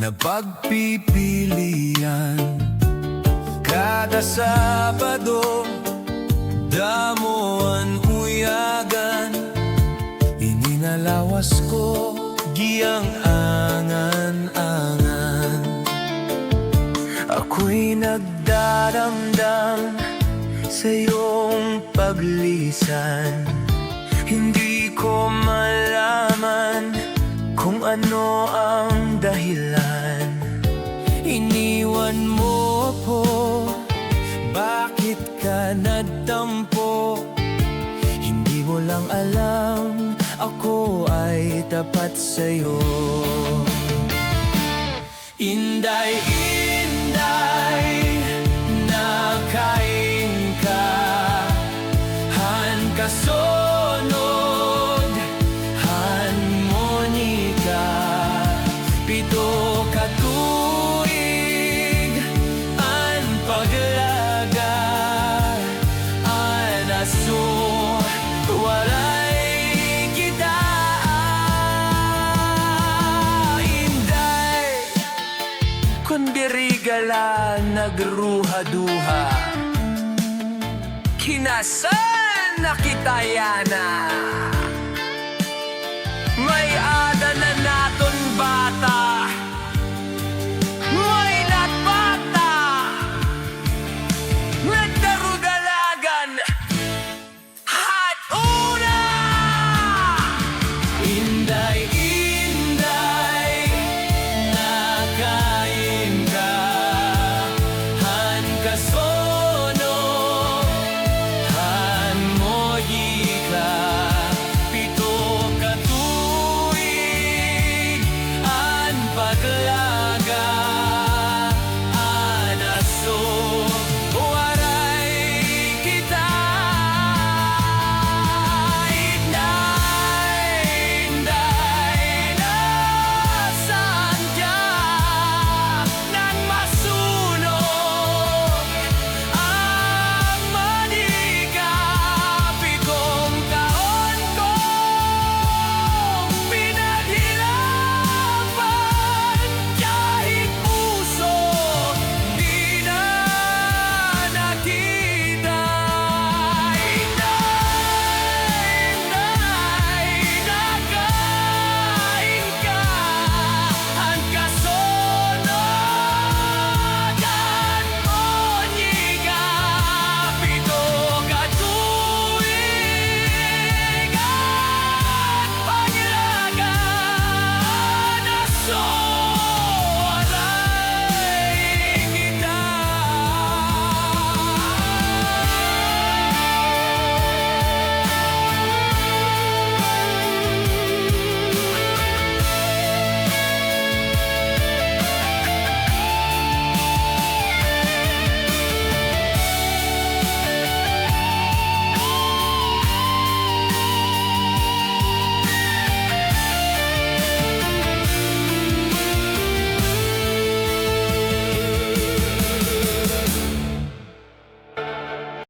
na pagpipilian. Kada Sabado, damuan uyagan, ininalawas ko giyang angan-angan. Ako'y nagdaramdam sa iyong paglisan. Hindi ko malaman kung ano ang dahilan. Iniwan mo ako, bakit ka nagtampo? Hindi mo lang alam, ako ay tapat sa'yo. Inday, inday, nakain ka, han kasunod, harmonika, pito ka tuig, an paglaga, an aso, walay kita. Inday, kundi rigala nagruha-duha, kinasan na kita yana. May